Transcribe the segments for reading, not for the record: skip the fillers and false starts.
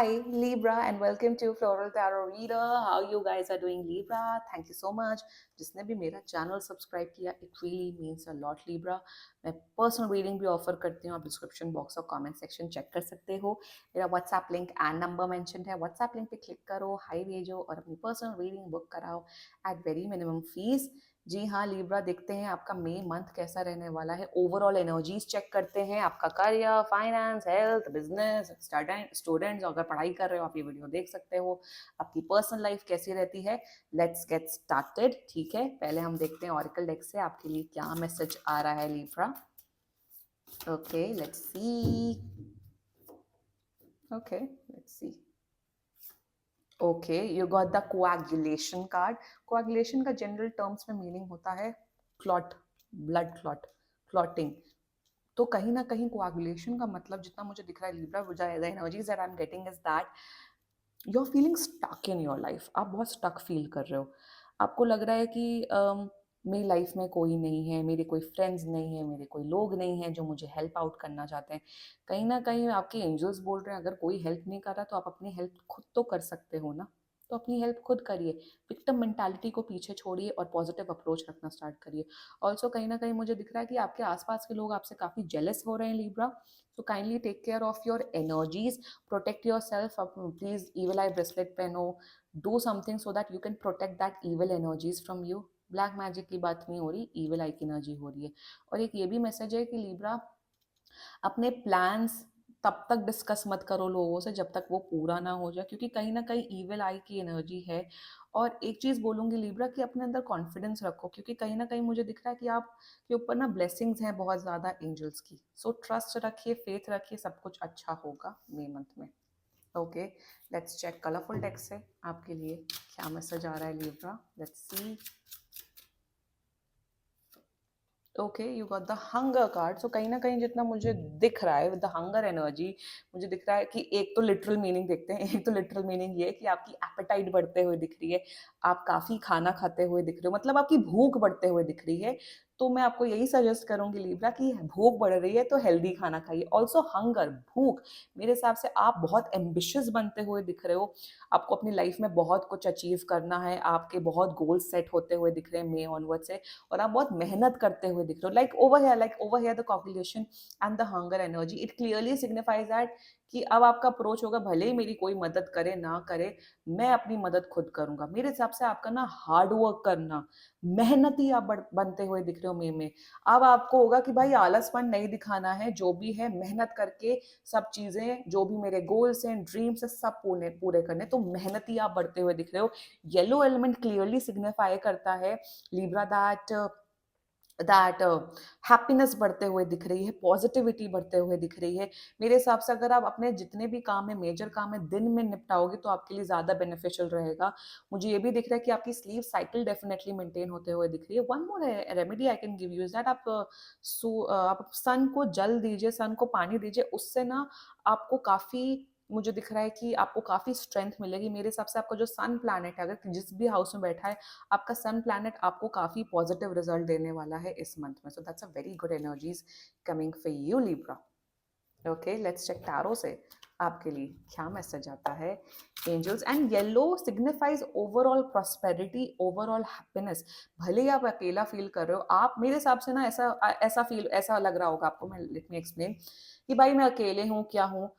Hi, Libra, and welcome to Floral Tarot Reader. How you guys are doing, Libra? Thank you so much. जिसने भी मेरा channel subscribe किया, it really means a lot, Libra. मैं personal reading भी offer करती हूँ, आप description box और कमेंट सेक्शन चेक कर सकते हो. मेरा WhatsApp link and number mention है. व्हाट्सएप लिंक पे क्लिक करो, हाई भेजो और अपनी पर्सनल रीडिंग बुक कराओ एट वेरी मिनिमम फीस. जी हाँ, लिब्रा, देखते हैं आपका मई मंथ कैसा रहने वाला है. ओवरऑल एनर्जीज चेक करते हैं, आपका career, finance, health, business, students अगर पढ़ाई कर रहे हो आप ये वीडियो देख सकते हो. आपकी पर्सनल लाइफ कैसी रहती है. Let's get started. ठीक है, पहले हम देखते हैं ऑरिकल डेक से आपके लिए क्या मैसेज आ रहा है, Libra. Okay, let's see. Okay, let's see. Okay, you got the coagulation card. Coagulation का जनरल टर्म्स में मीनिंग होता है क्लॉट, ब्लड क्लॉट, क्लॉटिंग. तो कहीं ना कहीं कोएगुलेशन का मतलब जितना मुझे दिख रहा है, Libra, the energies that I am getting is that you are feeling stuck in your life. आप बहुत स्टक फील कर रहे हो. आपको लग रहा है कि मेरी लाइफ में कोई नहीं है, मेरे कोई फ्रेंड्स नहीं है, मेरे कोई लोग नहीं है जो मुझे हेल्प आउट करना चाहते हैं. कहीं ना कहीं आपके एंजल्स बोल रहे हैं अगर कोई हेल्प नहीं कर रहा तो आप अपनी हेल्प खुद तो कर सकते हो ना. तो अपनी हेल्प खुद करिए. विक्टिम मेंटालिटी को पीछे छोड़िए और पॉजिटिव अप्रोच रखना स्टार्ट करिए. ऑल्सो कहीं ना कहीं मुझे दिख रहा है कि आपके आसपास के लोग आपसे काफ़ी जेलस हो रहे हैं, Libra. So kindly take care of your energies. Protect yourself. Please evil eye bracelet पहनो. Do something so that you can protect that evil energies from you. Black magic की बात नहीं हो रही, ईवल आई की एनर्जी हो रही है. और एक ये भी मैसेज है कि लिब्रा, अपने प्लान्स तब तक डिस्कस मत करो लोगों से जब तक वो पूरा ना हो जाए, क्योंकि कहीं ना कहीं ईविल आई की एनर्जी है. और एक चीज़ बोलूँगी, लिब्रा, कि अपने अंदर कॉन्फिडेंस रखो, क्योंकि कहीं ना कहीं मुझे दिख रहा है कि आप के ऊपर ना ब्लेसिंग्स हैं बहुत ज़्यादा एंजल्स की. सो ट्रस्ट रखिए, फेथ रखिए, सब कुछ अच्छा होगा मई मंथ में. Okay, let's check colourful text से आपके लिए क्या मैसेज आ रहा है, Libra. Let's see. Okay, you got the hunger card. So कहीं ना कहीं जितना मुझे दिख रहा है विद द हंगर एनर्जी, मुझे दिख रहा है कि एक तो लिटरल मीनिंग देखते हैं. एक तो लिटरल मीनिंग ये है कि आपकी एपेटाइट बढ़ते हुए दिख रही है. आप काफ़ी खाना खाते हुए दिख रहे हो, मतलब आपकी भूख बढ़ते हुए दिख रही है. तो मैं आपको यही सजेस्ट करूंगी, लिब्रा, कि भूख बढ़ रही है तो हेल्दी खाना खाइए. ऑल्सो हंगर, भूख, मेरे हिसाब से आप बहुत एम्बिशियस बनते हुए दिख रहे हो. आपको अपनी लाइफ में बहुत कुछ अचीव करना है, आपके बहुत गोल्स सेट होते हुए दिख रहे हैं मे ऑनवर्ड से. और आप बहुत मेहनत करते हुए दिख रहे हो. Like over here the calculation and the hunger energy, it clearly signifies that कि अब आपका अप्रोच होगा, भले ही मेरी कोई मदद करे ना करे, मैं अपनी मदद खुद करूंगा. मेरे हिसाब से आपका ना हार्ड वर्क करना, मेहनती आप बनते हुए दिख रहे हो मे में. अब आपको होगा कि भाई आलसपन नहीं दिखाना है, जो भी है मेहनत करके सब चीजें, जो भी मेरे गोल्स हैं, ड्रीम्स हैं, सब पूरे पूरे करने. तो मेहनती आप बढ़ते हुए दिख रहे हो. येलो एलिमेंट क्लियरली सिग्निफाई करता है, लिब्रा, दैट हैप्पीनेस बढ़ते हुए दिख रही है, पॉजिटिविटी बढ़ते हुए दिख रही है. मेरे हिसाब से अगर आप अपने जितने भी काम है, मेजर काम है, दिन में निपटाओगे तो आपके लिए ज़्यादा बेनिफिशियल रहेगा. मुझे ये भी दिख रहा है कि आपकी स्लीव साइकिल डेफिनेटली मेंटेन होते हुए दिख रही है. One more remedy I can give you is that आप सन को जल दीजिए, सन को पानी दीजिए. उससे ना आपको काफ़ी, मुझे दिख रहा है कि आपको काफ़ी स्ट्रेंथ मिलेगी. मेरे हिसाब से आपका जो सन प्लैनेट है, अगर जिस भी हाउस में बैठा है, आपका सन प्लैनेट आपको काफ़ी पॉजिटिव रिजल्ट देने वाला है इस मंथ में. So that's a very good energies coming for you, Libra. Okay, let's check tarot से आपके लिए क्या मैसेज आता है. Angels and yellow signifies overall prosperity, overall happiness. भले ही आप अकेला फील कर रहे हो, आप, मेरे हिसाब से ना ऐसा लग रहा होगा आपको. मैं लेट मी एक्सप्लेन कि भाई मैं अकेले हूँ, क्या हूँ.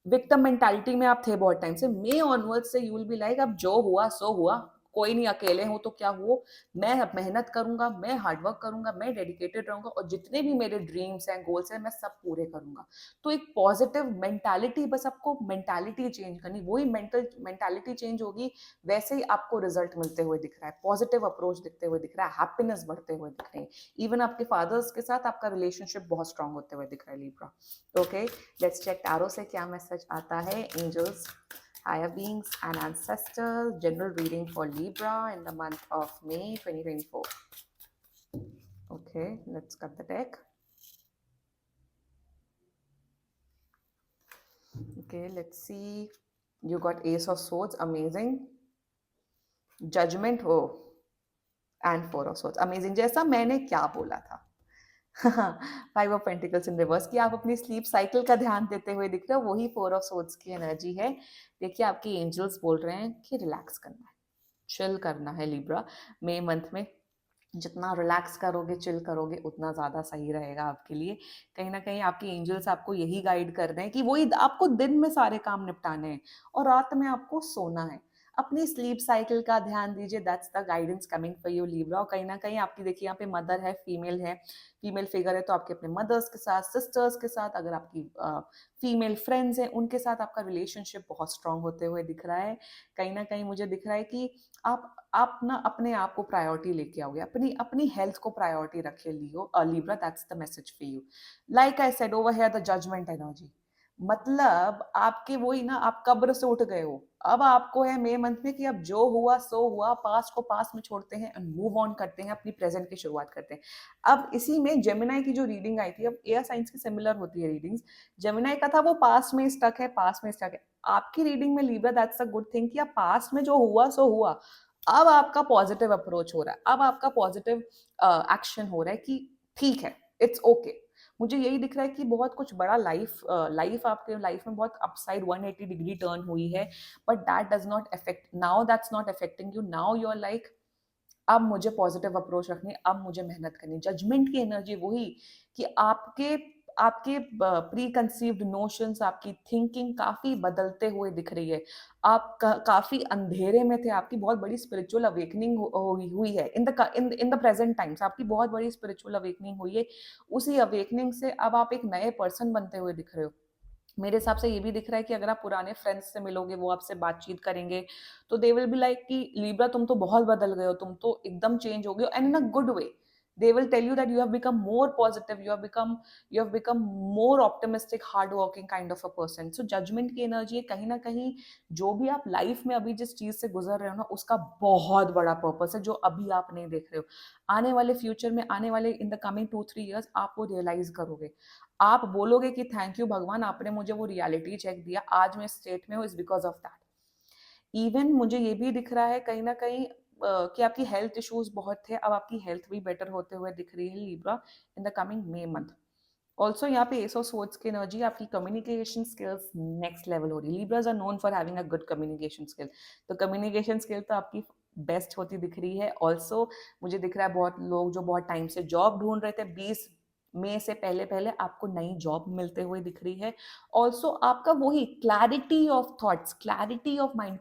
विक्टिम मेंटालिटी में आप थे बहुत टाइम से. मे ऑनवर्ड से यू विल बी लाइक, अब जो हुआ सो हुआ, कोई नहीं, अकेले हूं तो क्या हुआ. मैं अब मेहनत करूंगा, मैं हार्डवर्क करूंगा, मैं डेडिकेटेड रहूंगा और जितने भी मेरे ड्रीम्स हैं, गोल्स हैं, मैं सब पूरे करूंगा. तो एक पॉजिटिव मेंटालिटी, बस आपको मेंटालिटी चेंज करनी, वही मेंटल मेंटालिटी चेंज होगी, वैसे ही आपको रिजल्ट मिलते हुए दिख रहा है. पॉजिटिव अप्रोच दिखते हुए दिख रहा है, हैप्पीनेस बढ़ते हुए दिख रही है. इवन आपके फादर्स के साथ आपका रिलेशनशिप बहुत स्ट्रांग होते हुए दिख रहा है, Libra. Okay, let's check tarot से क्या मैसेज आता है. Angels, higher beings and ancestors, general reading for Libra in the month of May 2024. Okay, let's cut the deck. Okay, let's see. You got Ace of Swords, amazing. Judgment, oh, and Four of Swords, amazing. जैसा मैंने क्या बोला था, five of pentacles in reverse कि आप अपनी sleep cycle का ध्यान देते हुए दिख रहे हो, वही फोर ऑफ सोर्ड्स की एनर्जी है। देखिए आपके एंजल्स बोल रहे हैं कि रिलैक्स करना है, चिल करना है लिब्रा। मई मंथ में जितना रिलैक्स करोगे, चिल करोगे, उतना ज़्यादा सही रहेगा आपके लिए। कहीं न कहीं आपके एंजल्स आपको यही गाइड कर रहे हैं कि वही आपको दिन में सारे काम निपटाने हैं और रात में आपको सोना है। अपनी स्लीप साइकिल का ध्यान दीजिए, that's the guidance coming for you Libra. और कहीं न कहीं आपकी देखिए यहाँ पे मदर है, फीमेल फिगर है, तो आपके अपने मदर्स के साथ, सिस्टर्स के साथ, अगर आपकी फीमेल फ्रेंड्स हैं, उनके साथ आपका रिलेशनशिप बहुत स्ट्रांग होते हुए दिख रहा है। कहीं न कहीं मुझे दिख रहा है कि आप ना अपने आप को प्रायोरिटी लेके आओगे, अपनी अपनी हेल्थ को प्रायोरिटी रखे Leo Libra, that's the message for you. Like I said over here the judgement energy, मतलब आपके वही ना, आप कब्र से उठ गए हो। अब आपको है मई मंथ में कि अब जो हुआ सो हुआ, पास्ट को पास्ट में छोड़ते हैं एंड मूव ऑन करते हैं, अपनी प्रेजेंट की शुरुआत करते हैं। अब इसी में जेमिनाई की जो रीडिंग आई थी, अब एयर साइंस की सिमिलर होती है रीडिंग्स। जेमिनाई का था वो पास्ट में स्टक है, पास्ट में स्टक है। आपकी रीडिंग में Libra, that's a good thing कि अब पास्ट में जो हुआ सो हुआ। अब आपका पॉजिटिव अप्रोच हो रहा है, अब आपका पॉजिटिव एक्शन हो रहा है कि ठीक है, इट्स ओके। मुझे यही दिख रहा है कि बहुत कुछ बड़ा लाइफ आपके लाइफ में बहुत अपसाइड 180 डिग्री टर्न हुई है, but that does not affect now, that's not affecting you now. You are like, अब मुझे पॉजिटिव अप्रोच रखनी है, अब मुझे मेहनत करनी है। जजमेंट की एनर्जी वही कि आपके आपके प्री कंसीव्ड नोशंस, आपकी थिंकिंग काफी बदलते हुए दिख रही है। आप काफी अंधेरे में थे, आपकी बहुत बड़ी स्पिरिचुअल अवेकनिंग हुई है इन द प्रेजेंट टाइम्स। आपकी बहुत बड़ी स्पिरिचुअल अवेकनिंग हुई है। उसी अवेकनिंग से अब आप एक नए पर्सन बनते हुए दिख रहे हो। मेरे हिसाब से ये भी दिख रहा है कि अगर आप पुराने फ्रेंड्स से मिलोगे, वो आपसे बातचीत करेंगे, तो दे विल बी लाइक कि लिब्रा तुम तो बहुत बदल गए हो, तुम तो एकदम चेंज हो गए हो, and in a good way. They will tell you that you have become more positive, you have become more optimistic, hard working kind of a person. So judgment की एनर्जी है, कहीं ना कहीं जो भी आप लाइफ में अभी जिस चीज से गुजर रहे हो ना, उसका बहुत बड़ा पर्पस है जो अभी आप नहीं देख रहे हो। आने वाले फ्यूचर में, आने वाले इन द कमिंग 2-3 years आप वो रियलाइज करोगे। आप बोलोगे कि थैंक यू भगवान, आपने मुझे वो रियलिटी चेक दिया, आज मैं स्टेट में हूँ, is because of that. Even मुझे ये भी दिख रहा है कहीं ना कहीं कि आपकी हेल्थ इश्यूज बहुत थे, अब आपकी हेल्थ भी बेटर होते हुए दिख रही है Libra in the coming May month. Also यहाँ पे एस ऑफ सोर्ड्स की एनर्जी, आपकी कम्युनिकेशन स्किल्स नेक्स्ट लेवल हो रही है। Libras are known for having a good communication skill, तो कम्युनिकेशन स्किल तो आपकी बेस्ट होती दिख रही है। ऑल्सो मुझे दिख रहा है बहुत लोग जो बहुत टाइम से जॉब ढूंढ रहे थे, 20 मई से पहले पहले आपको नई जॉब मिलते हुए दिख रही है। ऑल्सो आपका वही clarity of thoughts, clarity of mind,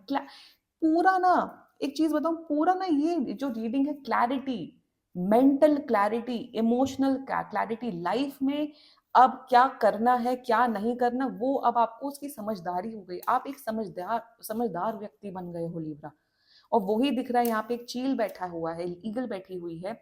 पूरा ना, एक चीज बताऊं, पूरा ना ये जो रीडिंग है, clarity, mental clarity, emotional clarity, life में अब क्या करना है क्या नहीं करना, वो अब आपको उसकी समझदारी हो गई। आप एक समझदार समझदार व्यक्ति बन गए हो लिब्रा। और वही दिख रहा है यहाँ पे, एक चील बैठा हुआ है, ईगल बैठी हुई है,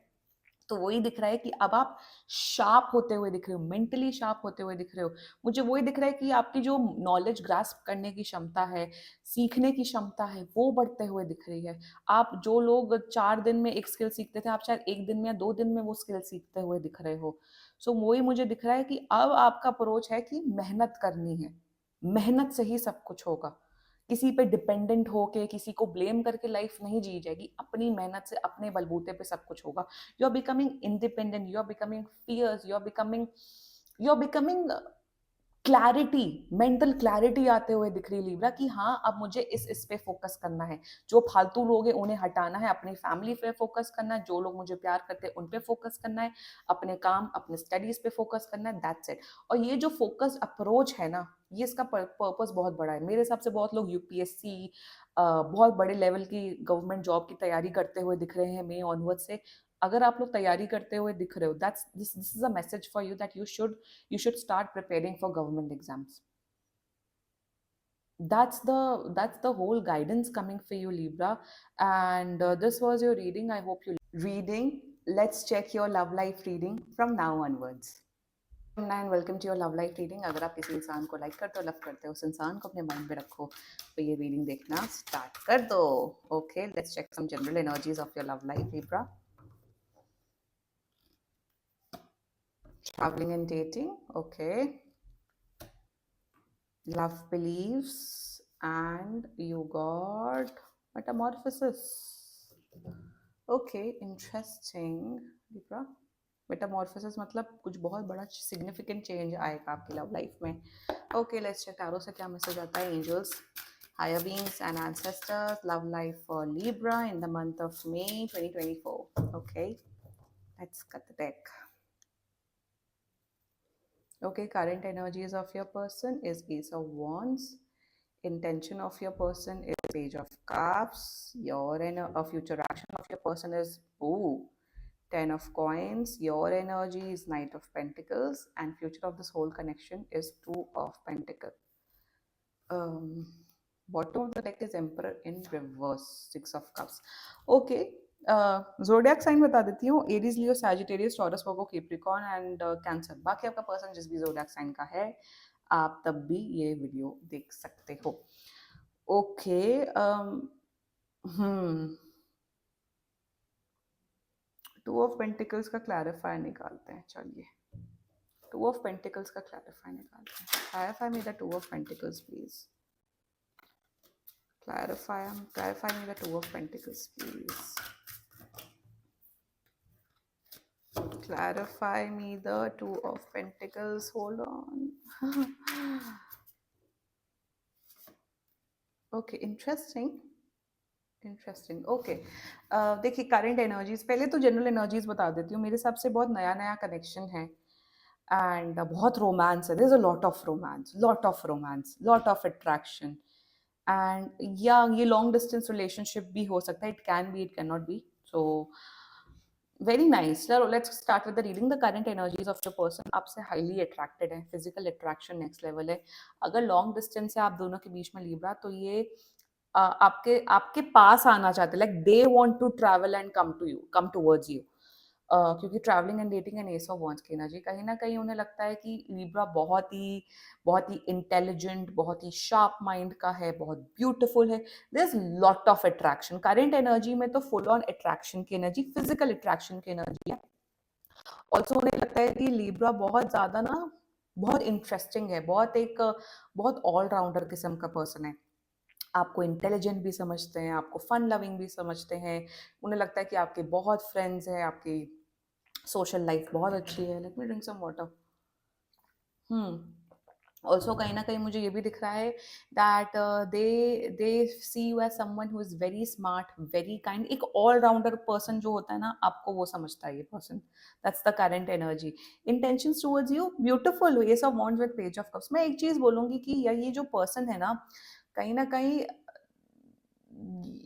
तो वही दिख रहा है कि अब आप शार्प होते हुए दिख रहे हो, मेंटली शार्प होते हुए दिख रहे हो। मुझे वही दिख रहा है कि आपकी जो नॉलेज ग्रास्प करने की क्षमता है, सीखने की क्षमता है, वो बढ़ते हुए दिख रही है। आप जो लोग 4 दिन में एक स्किल सीखते थे, आप शायद 1 दिन में या 2 दिन में वो स्किल सीखते हुए दिख रहे हो। सो वही मुझे दिख रहा है कि अब आपका अप्रोच है कि मेहनत करनी है, मेहनत से ही सब कुछ होगा। किसी पे डिपेंडेंट होके, किसी को ब्लेम करके लाइफ नहीं जी जाएगी, अपनी मेहनत से, अपने बलबूते पे सब कुछ होगा। You are becoming independent, you are becoming fierce, you are becoming clarity, mental clarity आते हुए दिख रही है लिब्रा कि हाँ, अब मुझे इस पे फोकस करना है। जो फालतू लोग हैं उन्हें हटाना है, अपनी फैमिली पे फोकस करना है, जो लोग मुझे प्यार करते हैं उन पे फोकस करना है, अपने काम, अपने स्टडीज पे फोकस करना है, दैट्स इट। और ये जो फोकस अप्रोच है ना, ये इसका पर्पस बहुत बड़ा है। मेरे हिसाब से बहुत लोग यूपीएससी, बहुत बड़े लेवल की गवर्नमेंट जॉब की तैयारी करते हुए दिख रहे हैं मई ऑनवर्ड से। अगर आप लोग तैयारी करते हुए दिख रहे हो, that's this is a message for you that you should start preparing for government exams. That's the whole guidance coming for you Libra. And this was your reading. I hope you reading. Let's check your love life reading from now onwards. And welcome to your love life reading. अगर आप किसी इंसान को like करते हो, love करते हो, उस इंसान को अपने माइंड में रखो, तो ये रीडिंग देखना स्टार्ट कर दो। Okay, let's check some general energies of your love life Libra. Traveling and dating, okay. Love beliefs, and you got metamorphosis. Okay, interesting, Libra. Metamorphosis मतलब कुछ बहुत बड़ा सिग्निफिकेंट चेंज आएगा आपकी लव लाइफ में. ओके, लेट्स चेक टैरो से क्या message आता है. Angels, higher beings and ancestors, love life for Libra in the month of May 2024. Okay, let's cut the deck. Okay, current energies of your person is Ace of Wands. Intention of your person is Page of Cups. Your future action of your person is Ten of Coins. Your energy is Knight of Pentacles, and future of this whole connection is Two of Pentacles. Bottom of the deck is Emperor in reverse, Six of Cups. Okay, zodiac sign बता देती हूँ. Aries, Leo, Sagittarius, Taurus, Virgo, Capricorn and Cancer. बाकी आपका person जिस भी zodiac sign का है, आप तब भी ये वीडियो देख सकते हो. ओके, टू ऑफ पेंटिकल्स का क्लैरिफाई निकालते हैं. चलिए, टू ऑफ पेंटिकल्स का क्लैरिफाई निकालते हैं. Clarify me the two of pentacles please. Clarify me the Two of Pentacles, please. Clarify me the Two of Pentacles. Hold on. Okay, interesting. Okay. देखिए, current energies, पहले तो general energies बता देती हूँ. मेरे हिसाब से बहुत नया नया कनेक्शन है एंड बहुत रोमांस है. There is a lot of romance, lot of attraction. And या ये लॉन्ग डिस्टेंस रिलेशनशिप भी हो सकता है. It can be, it can not be. So very nice. चलो, let's start with the reading. The current energies of your person आपसे highly attracted है. Physical attraction next level है. अगर लॉन्ग डिस्टेंस है आप दोनों के बीच में लिब्रा, तो ये आपके आपके पास आना चाहते हैं. Like they want to travel and come towards you. क्योंकि travelling and dating and ace of wands की एनर्जी, कहीं ना कहीं उन्हें लगता है कि लिब्रा बहुत ही इंटेलिजेंट, बहुत ही शार्प माइंड का है, बहुत ब्यूटीफुल है. There is lot of attraction. Current energy में तो फुल ऑन अट्रैक्शन की एनर्जी, फिजिकल अट्रैक्शन की एनर्जी है. ऑल्सो उन्हें लगता है कि लिब्रा बहुत ज्यादा ना, बहुत इंटरेस्टिंग है, बहुत ऑलराउंडर किस्म का पर्सन है. आपको इंटेलिजेंट भी समझते हैं, आपको फन लविंग भी समझते हैं. उन्हें लगता है कि आपके बहुत फ्रेंड्स हैं, आपकी सोशल लाइफ बहुत अच्छी है. Let me drink some water. Also कहीं ना कहीं मुझे ये भी दिख रहा है that they see you as someone who is very smart, very kind. एक ऑलराउंडर पर्सन जो होता है ना, आपको वो समझता है ये person. That's the current energy. Intentions towards you beautiful. ये सब wants with page of cups. मैं एक चीज बोलूंगी कि ये जो पर्सन है ना, कहीं ना कहीं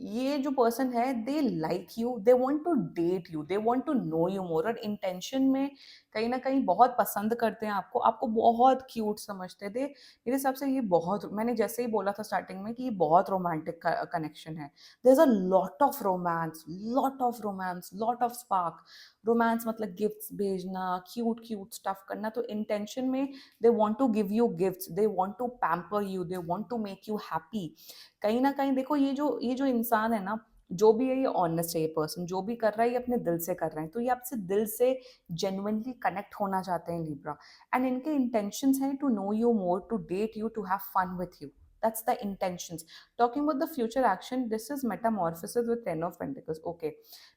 ये जो पर्सन है, they like you, they want to date you, they want to know you more. और इंटेंशन में कहीं ना कहीं बहुत पसंद करते हैं आपको, आपको बहुत क्यूट समझते थे. मेरे हिसाब से ये बहुत, मैंने जैसे ही बोला था स्टार्टिंग में कि ये बहुत रोमांटिक कनेक्शन है. There is a lot of spark. Romance मतलब गिफ्ट्स भेजना, क्यूट क्यूट स्टफ करना. तो इंटेंशन में they want to give you gifts, they want to pamper you, they want to make you happy. कहीं ना कहीं देखो, ये जो इंसान है ना, जो भी है ये ऑनेस्ट है. ये पर्सन जो भी कर रहा है, ये अपने दिल से कर रहा है. तो ये आपसे दिल से जेन्युइनली कनेक्ट होना चाहते हैं लिब्रा. एंड इनके इंटेंशंस हैं to know you more, to date you, to have fun with you. That's the intentions. Talking about the future action, this is metamorphosis with Ten of Pentacles. Okay.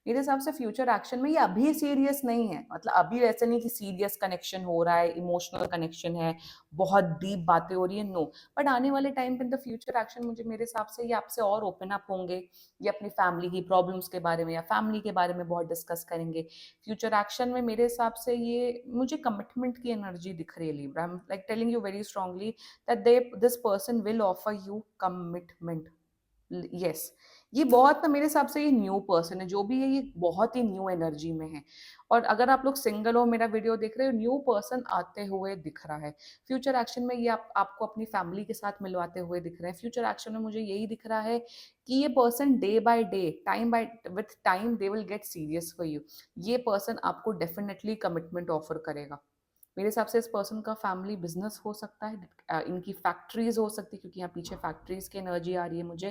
मेरे हिसाब से future action में ये अभी serious नहीं है. मतलब अभी ऐसे नहीं कि सीरियस कनेक्शन हो रहा है, इमोशनल कनेक्शन है, बहुत डीप बातें हो रही है. नो. बट आने वाले टाइम पे द फ्यूचर एक्शन, मेरे हिसाब से ये आपसे और ओपन अप होंगे. ये अपनी फैमिली की प्रॉब्लम्स के बारे में या फैमिली के बारे में बहुत डिस्कस करेंगे. फ्यूचर एक्शन में मेरे हिसाब से ये मुझे कमिटमेंट की एनर्जी दिख रही है Libra. I am like telling you very strongly that this person will offer you commitment. Yes, ये बहुत ना, मेरे हिसाब से ये न्यू पर्सन है. जो भी है ये बहुत ही न्यू एनर्जी में है. और अगर आप लोग सिंगल हो, मेरा वीडियो देख रहे हो, न्यू पर्सन आते हुए दिख रहा है. फ्यूचर एक्शन में ये आपको अपनी फैमिली के साथ मिलवाते हुए दिख रहे हैं. फ्यूचर एक्शन में मुझे यही दिख रहा है कि ये person day by day, with time they will get serious for you. ये पर्सन आपको डेफिनेटली कमिटमेंट ऑफर करेगा. मेरे हिसाब से इस पर्सन का फैमिली बिजनेस हो सकता है, इनकी फैक्ट्रीज हो सकती है, क्योंकि यहाँ पीछे फैक्ट्रीज की एनर्जी आ रही है मुझे.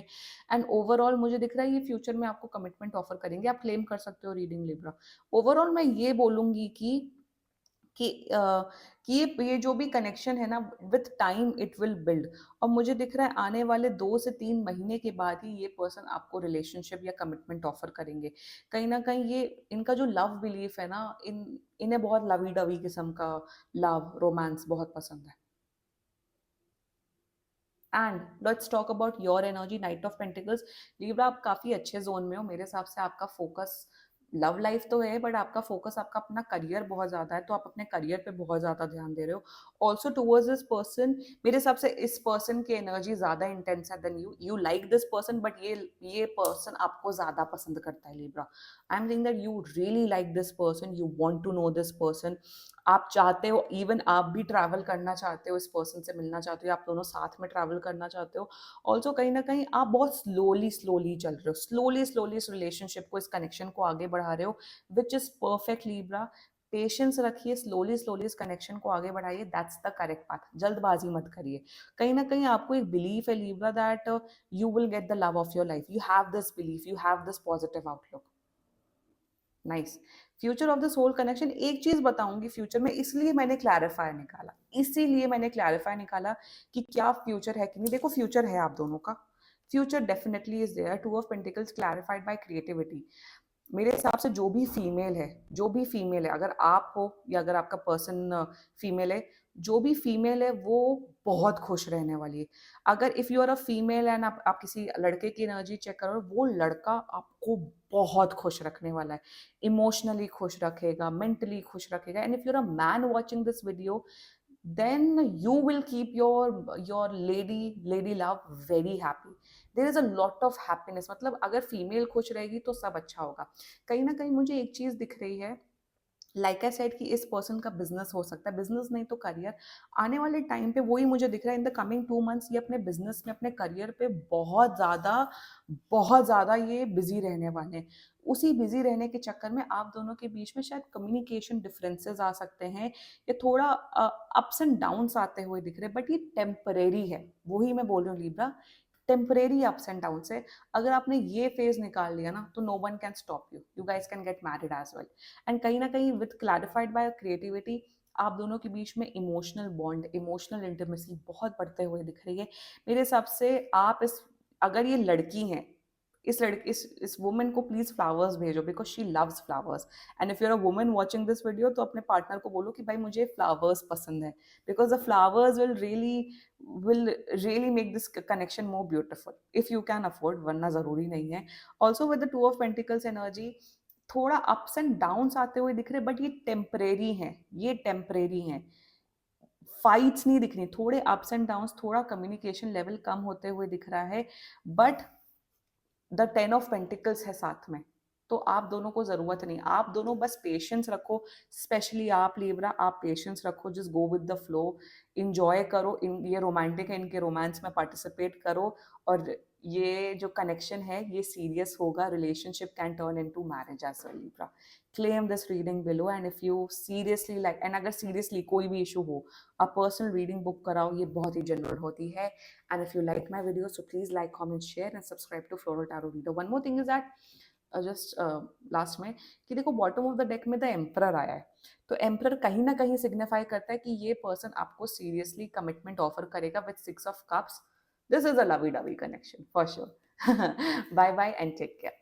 एंड ओवरऑल मुझे दिख रहा है ये फ्यूचर में आपको कमिटमेंट ऑफर करेंगे. आप क्लेम कर सकते हो रीडिंग लिब्रा. ओवरऑल मैं ये बोलूंगी कि कि कि ये जो भी कनेक्शन है ना, with time it will build. और मुझे दिख रहा है आने वाले 2 से 3 महीने के बाद ही ये पर्सन आपको रिलेशनशिप या कमिटमेंट ऑफर करेंगे। कहीं ना कहीं ये इनका जो लव बिलीफ है ना, इन्हें बहुत लवी डवी किस्म का लव रोमांस बहुत पसंद है। And let's talk about your energy, night of pentacles. Libra, आप काफी अच्छे जोन में हो मेरे हिसाब से। आपका फोकस लव लाइफ तो है, बट आपका फोकस आपका अपना करियर बहुत ज्यादा है, तो आप अपने करियर पे बहुत ज्यादा ध्यान दे रहे हो। ऑल्सो टूवर्ड्स दिस पर्सन, मेरे हिसाब से इस पर्सन की एनर्जी ज्यादा इंटेंस है then you like this person, but ये पर्सन आपको ज्यादा पसंद करता है Libra. I am think that you really like this person, you want to know this person. आप चाहते हो, इवन आप भी ट्रैवल करना चाहते हो, इस पर्सन से मिलना चाहते हो, आप दोनों साथ में ट्रैवल करना चाहते हो। ऑल्सो कहीं ना कहीं आप बहुत स्लोली स्लोली चल रहे हो, स्लोली स्लोली इस रिलेशनशिप को, इस कनेक्शन को आगे बढ़ा रहे हो, which is perfect Libra. Patience रखिए, स्लोली स्लोली इस कनेक्शन को आगे बढ़ाइए, दैट्स द करेक्ट पाथ। जल्दबाजी मत करिए। कहीं ना कहीं आपको एक बिलीफ है Libra that you will get the love of your life, you have this belief, you have this positive outlook. Nice. Future of the soul connection, एक चीज बताऊंगी फ्यूचर में, इसलिए मैंने क्लैरिफाई निकाला, इसीलिए मैंने क्लैरिफाई निकाला कि क्या फ्यूचर है कि नहीं। देखो फ्यूचर है आप दोनों का, future definitely is there. Two of pentacles clarified by creativity. मेरे हिसाब से जो भी फीमेल है, जो भी फीमेल है, अगर आप हो या अगर आपका पर्सन फीमेल है, जो भी फीमेल है वो बहुत खुश रहने वाली है। अगर if you are a female and आप किसी लड़के की एनर्जी चेक करो, वो लड़का आपको बहुत खुश रखने वाला है, इमोशनली खुश रखेगा, मेंटली खुश रखेगा। And if you are a man watching this video, then you will keep your lady love very happy. there is a lot of happiness, मतलब अगर फीमेल खुश रहेगी तो सब अच्छा होगा। कहीं ना कहीं मुझे एक चीज दिख रही है, लाइक आई सेड, कि इस पर्सन का बिजनेस हो सकता है, बिजनेस नहीं तो करियर। आने वाले टाइम पे वही मुझे दिख रहा है, इन द कमिंग 2 मंथ्स ये अपने बिजनेस में, अपने करियर पे बहुत ज्यादा ये बिजी रहने वाले हैं। उसी बिजी रहने के चक्कर में आप दोनों के बीच में शायद कम्युनिकेशन डिफरेंसेस आ सकते हैं, या थोड़ा अप्स एंड डाउन्स आते हुए दिख रहे हैं, बट ये टेम्परेरी है। वही मैं बोल रही हूँ Libra, temporary ups and down से। अगर आपने ये फेज निकाल लिया ना, तो no one can stop you, you guys can get married as well. And कहीं ना कहीं विद क्लैरिफाइड बाय क्रिएटिविटी, आप दोनों के बीच में इमोशनल बॉन्ड, इमोशनल इंटीमेसी बहुत बढ़ते हुए दिख रही है। मेरे हिसाब से आप इस, अगर ये लड़की हैं, इस वुमन को प्लीज फ्लावर्स भेजो, because she loves flowers. And if you are a woman watching this video, तो अपने पार्टनर को बोलो कि भाई मुझे फ्लावर्स पसंद है, because the flowers will really make this connection more beautiful, if you can afford, वरना जरूरी नहीं है। Also with the two of pentacles energy, थोड़ा अप्स एंड डाउन्स आते हुए दिख रहे, बट ये टेम्परेरी हैं, ये टेम्परेरी हैं। फाइट्स नहीं दिख रही, थोड़े अप्स एंड डाउन्स, थोड़ा कम्युनिकेशन लेवल कम होते हुए दिख रहा है, बट द 10 ऑफ पेंटिकल्स है साथ में। तो आप दोनों को जरूरत नहीं, आप दोनों बस पेशेंस रखो। स्पेशली आप लिब्रा, आप पेशेंस रखो, just go with the flow, enjoy करो। इन ये रोमांटिक है, इनके रोमांस में पार्टिसिपेट करो। और ये जो कनेक्शन है ये सीरियस होगा, relationship can turn into marriage as well Libra. Claim this reading below, and if you seriously like, and अगर सीरियसली कोई भी इशू हो, अ पर्सनल रीडिंग बुक कराओ, ये बहुत ही जनरल होती है। And if you like my video, so please like, comment, share and subscribe to Floral Tarot Reader. One more thing is that just last में, कि देखो बॉटम ऑफ द डेक में the emperor आया है, तो emperor कहीं ना कहीं सिग्निफाई करता है कि ये पर्सन आपको सीरियसली कमिटमेंट ऑफर करेगा with 6 of cups. This is a lovey dovey connection for sure. Bye bye and take care.